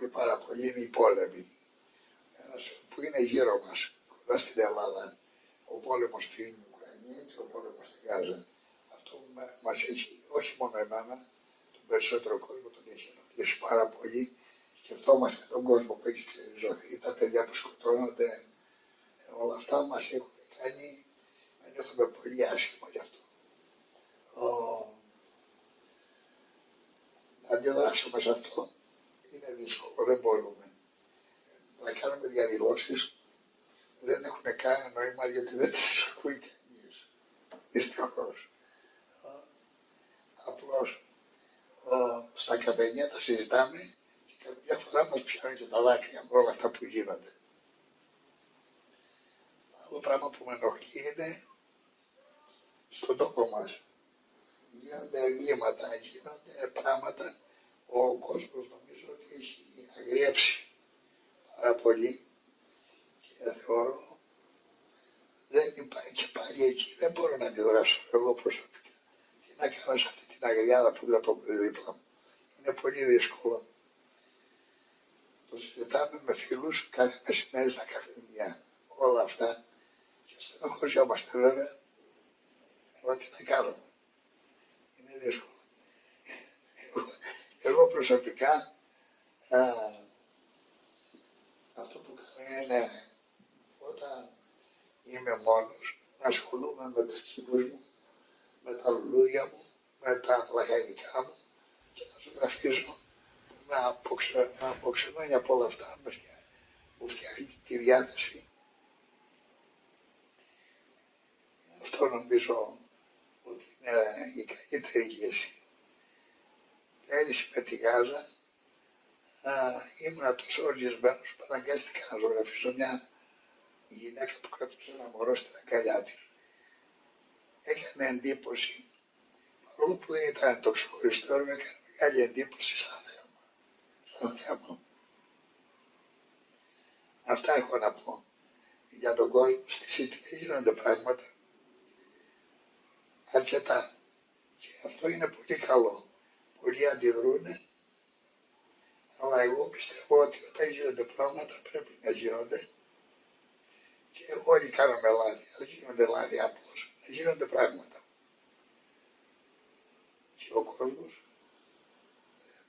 ενοχλεί πάρα πολύ είναι οι πόλεμοι. Ένας που είναι γύρω μας, κοντά στην Ελλάδα, ο πόλεμος στην Ουκρανία και ο πόλεμος στη Γάζα. Αυτό μας έχει, όχι μόνο εμένα, τον περισσότερο κόσμο τον έχει ενοχλήσει πάρα πολύ. Σκεφτόμαστε τον κόσμο που έχει ξεριζωθεί, τα παιδιά που σκοτώνονται, όλα αυτά μας έχουν κάνει να νιώθουμε πολύ άσχημα γι' αυτό. Να αντιδράσουμε σε αυτό είναι δύσκολο, δεν μπορούμε. Να κάνουμε διαδηλώσεις δεν έχουν κανένα νόημα γιατί δεν τις ακούει κανείς. Δυστυχώς. Απλώς στα καφενεία τα συζητάμε και κάποια φορά μας πιάνουν και τα δάκρυα με όλα αυτά που γίνονται. Άλλο πράγμα που με ενοχλεί είναι στον τόπο μας. Γίνονται εγκλήματα, γίνονται πράγματα. Ο κόσμος νομίζω ότι έχει αγριέψει πάρα πολύ και θεωρώ δεν υπάρχει και πάλι εκεί, δεν μπορώ να αντιδράσω εγώ προσωπικά. Τι να κάνω σε αυτή την αγριάδα που βλέπω δίπλα μου. Είναι πολύ δύσκολο. Το συζητάμε με φίλους κάθε μεσημέρι στα καφενεία. Όλα αυτά και στενοχωριόμαστε βέβαια. Αλλά τι να κάνουμε. Είναι δύσκολο. Εγώ προσωπικά αυτό που κάνω είναι όταν είμαι μόνος να ασχολούμαι με τους κύβους μου, με τα λουλούδια μου, με τα λαχανικά μου και να ζωγραφίζω. Να αποξενώνει από όλα αυτά μου φτιάχνει τη διάθεση. Αυτό νομίζω ότι είναι η καλύτερη λύση. Πέρυσι με τη Γάζα ήμουνα τόσο οργισμένος που αναγκάστηκα να ζωγραφίσω μια γυναίκα που κρατούσε ένα μωρό στην αγκαλιά της. Έκανε εντύπωση, παρόλο που δεν ήταν το ξεχωριστό έργο, έκανε μεγάλη εντύπωση σαν θέμα. Αυτά έχω να πω για τον κόσμο. Στη Σιτία γίνονται πράγματα αρκετά και αυτό είναι πολύ καλό. Πολλοί αντιδρούν, αλλά εγώ πιστεύω ότι όταν γίνονται πράγματα πρέπει να γίνονται και όλοι κάνουμε λάθη, δεν γίνονται λάθη απλώς, να γίνονται πράγματα. Και ο κόσμος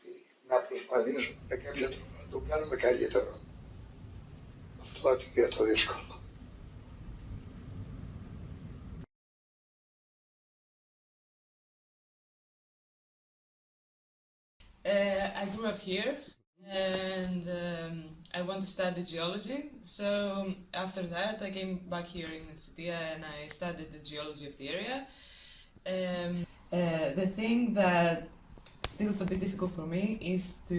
πρέπει να προσπαθήσουμε με κάποιο τρόπο να το κάνουμε καλύτερο. Αυτό είναι το δύσκολο. I grew up here and I want to study geology, so after that I came back here in Stiftung and I studied the geology of the area. The thing that still is a bit difficult for me is to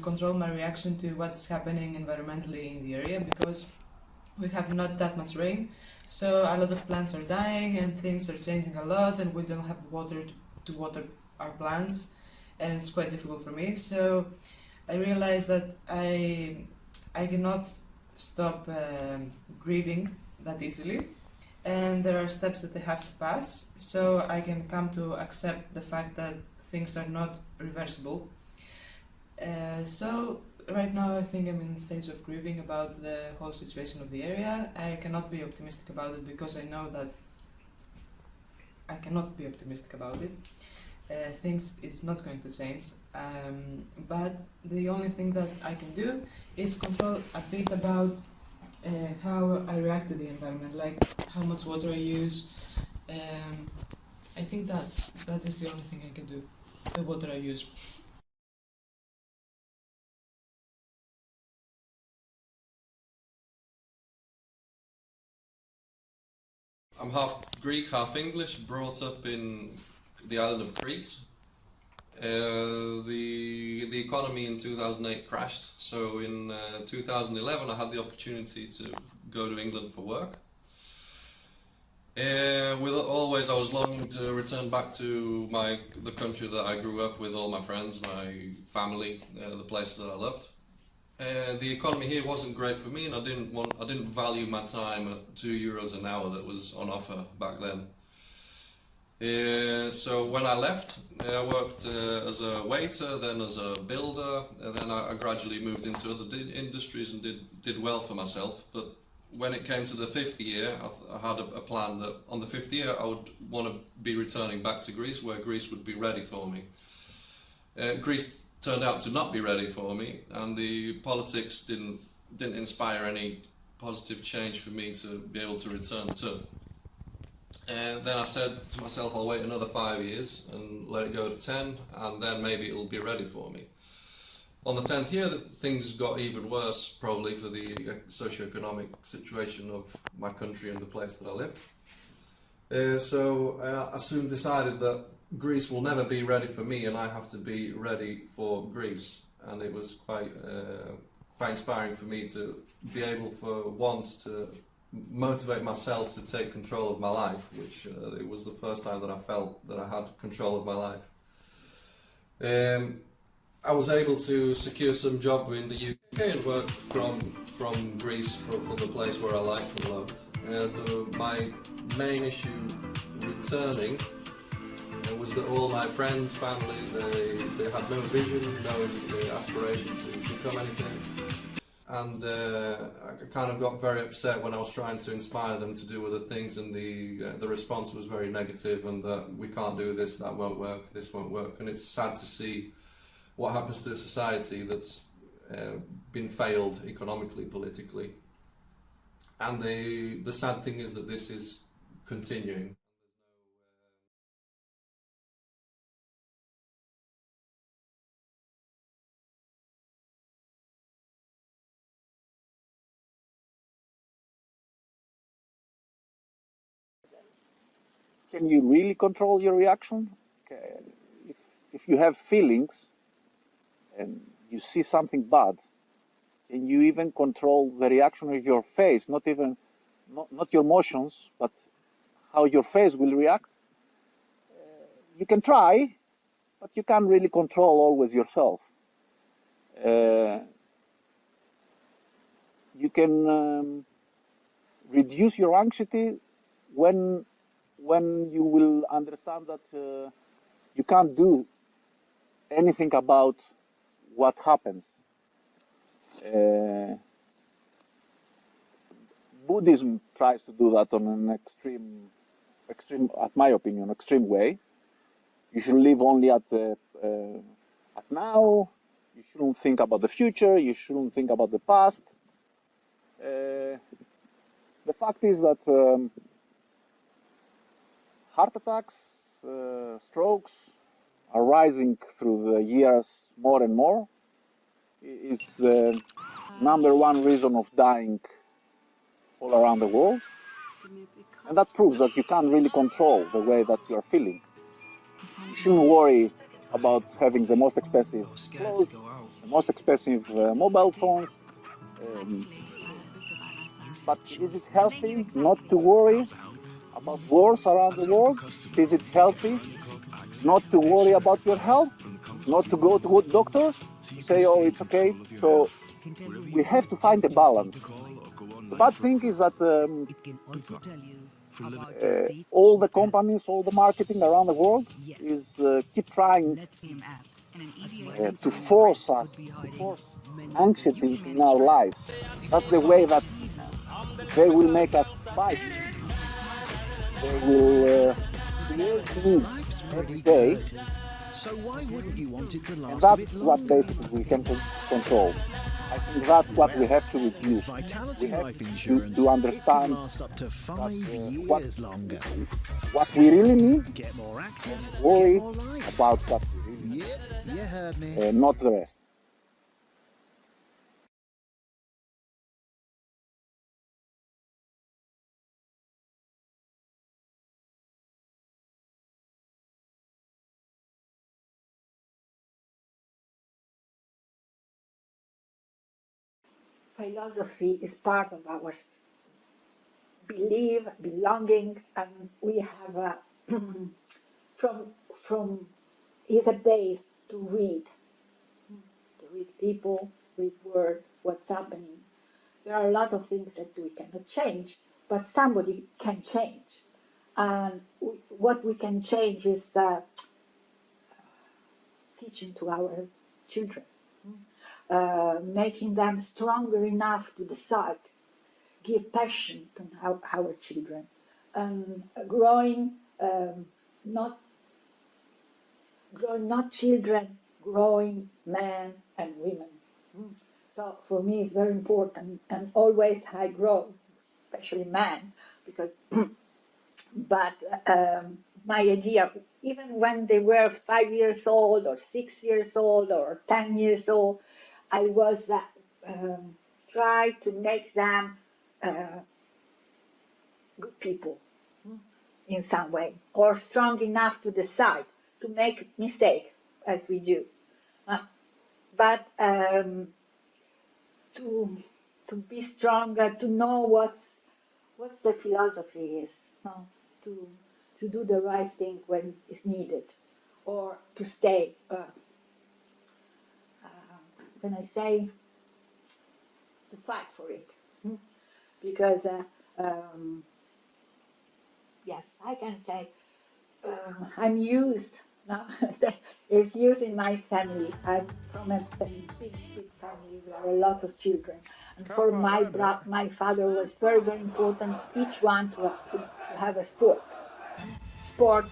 control my reaction to what's happening environmentally in the area because we have not that much rain, so a lot of plants are dying and things are changing a lot and we don't have water to water our plants. And it's quite difficult for me, so I realized that I cannot stop grieving that easily, and there are steps that I have to pass so I can come to accept the fact that things are not reversible. So right now I think I'm in a stage of grieving about the whole situation of the area. I cannot be optimistic about it because I know that I cannot be optimistic about it. Things is not going to change, but the only thing that I can do is control a bit about how I react to the environment, like how much water I use. I think that is the only thing I can do, the water I use. I'm half Greek, half English, brought up in the island of Crete. The economy in 2008 crashed, so in 2011 I had the opportunity to go to England for work. Always I was longing to return back to the country that I grew up with, all my friends, my family, the places that I loved. The economy here wasn't great for me, and I didn't value my time at €2 an hour that was on offer back then. So when I left, I worked as a waiter, then as a builder, and then I gradually moved into other industries and did well for myself. But when it came to the 5th year, I had a plan that on the 5th year I would want to be returning back to Greece, where Greece would be ready for me. Greece turned out to not be ready for me, and the politics didn't inspire any positive change for me to be able to return to. And then I said to myself, I'll wait another 5 years and let it go to 10, and then maybe it'll be ready for me. On the 10th year, things got even worse, probably, for the socio-economic situation of my country and the place that I live. So I soon decided that Greece will never be ready for me, and I have to be ready for Greece. And it was quite inspiring for me to be able for once to motivate myself to take control of my life, which it was the first time that I felt that I had control of my life. I was able to secure some job in the UK and work from Greece for the place where I liked and loved. My main issue returning was that all my friends, family, they had no vision, no aspiration to become anything. And I kind of got very upset when I was trying to inspire them to do other things, and the response was very negative, and that we can't do this, that won't work, this won't work. And it's sad to see what happens to a society that's been failed economically, politically. And the sad thing is that this is continuing. Can you really control your reaction? If you have feelings and you see something bad, can you even control the reaction of your face? Not your emotions, but how your face will react? You can try, but you can't really control always yourself. You can reduce your anxiety when you will understand that you can't do anything about what happens. Buddhism tries to do that on an extreme, at my opinion, extreme way. You should live only at now. You shouldn't think about the future. You shouldn't think about the past. The fact is that heart attacks, strokes are rising through the years more and more. Is the #1 reason of dying all around the world. And that proves that you can't really control the way that you are feeling. You shouldn't worry about having the most expensive clothes, the most expensive mobile phones. But is it healthy not to worry about wars around the world? Is it healthy not to worry about your health? Not to go to doctors? To say, oh, it's okay. So we have to find a balance. The bad thing is that all the companies, all the marketing around the world is keep trying to force us, to force anxiety in our lives. That's the way that they will make us fight. They will create needs every day. So why wouldn't you want it to last and that's what basically we can control. I think that's what we have to reduce. Vitality We have life insurance to understand it can last up to 5 years longer. what we really need, Get more active, worry get more life. about what we really need, Yep, you heard me. not the rest. Philosophy is part of our belief, belonging, and we have a from is a base to read people, read word, what's happening. There are a lot of things that we cannot change, but somebody can change, and what we can change is teaching to our children, making them stronger enough to decide, give passion to our children, growing not children, growing men and women. So for me it's very important, and always I grow, especially men, because but my idea, even when they were 5 years old or 6 years old or 10 years old, I was try to make them good people in some way, or strong enough to decide, to make mistake as we do, but to be stronger, to know what the philosophy is, to do the right thing when it's needed, or to stay. When I say to fight for it, because yes, I can say I'm used. No, it's used in my family. I'm from a big family. There are a lot of children, and for my father was very, very important. Each one to have a sport. Sport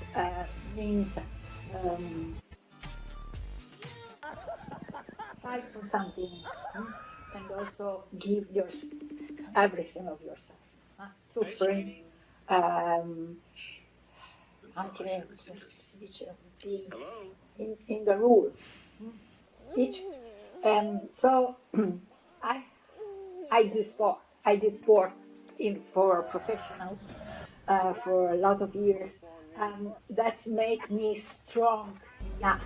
means fight for something, and also give everything of yourself. Suffering. Anche come si dice, in the rule. So I do sport. I did sport for professionals for a lot of years, and that's make me strong enough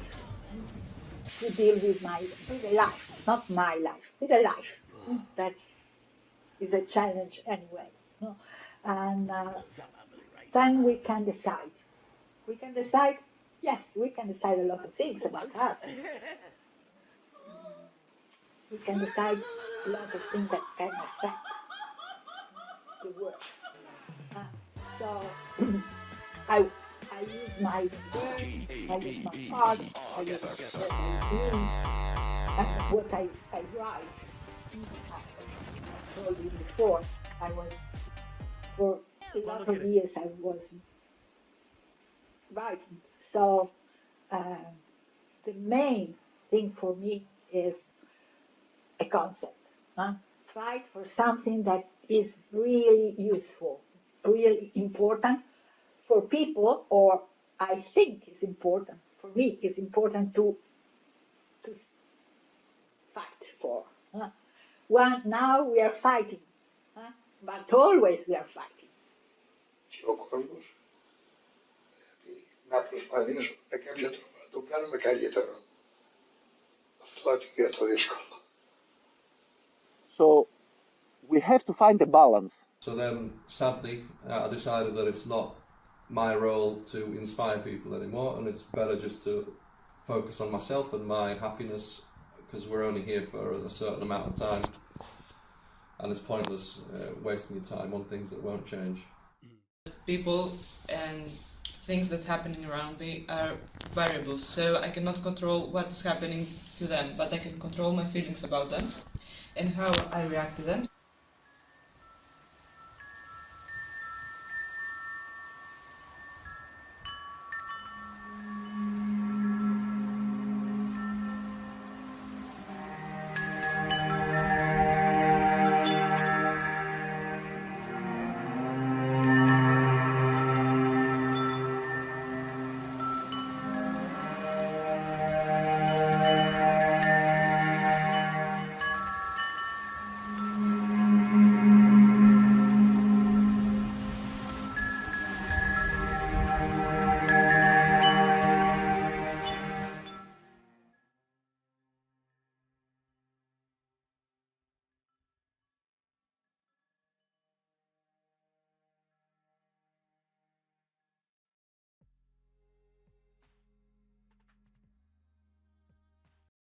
to deal with the life, not my life, with the life. That is a challenge anyway. No? And then we can decide. We can decide, yes, we can decide a lot of things about us. We can decide a lot of things that can affect the world. So I use my words, I use my art, I use what I do, and what I write. I told you before, for a lot of years I was writing. So the main thing for me is a concept. Fight for something that is really useful, really important for people, or I think it's important. For me, it's important to fight for. Well, now we are fighting, but always we are fighting. Και ο κόσμος πρέπει να προσπαθήσουμε με κάποιο τρόπο να τον κάνουμε καλύτερο. Αυτό είναι το δύσκολο. So we have to find a balance. So then, sadly, I decided that it's not my role to inspire people anymore, and it's better just to focus on myself and my happiness, because we're only here for a certain amount of time, and it's pointless wasting your time on things that won't change. People and things that happening around me are variables, so I cannot control what is happening to them, but I can control my feelings about them and how I react to them.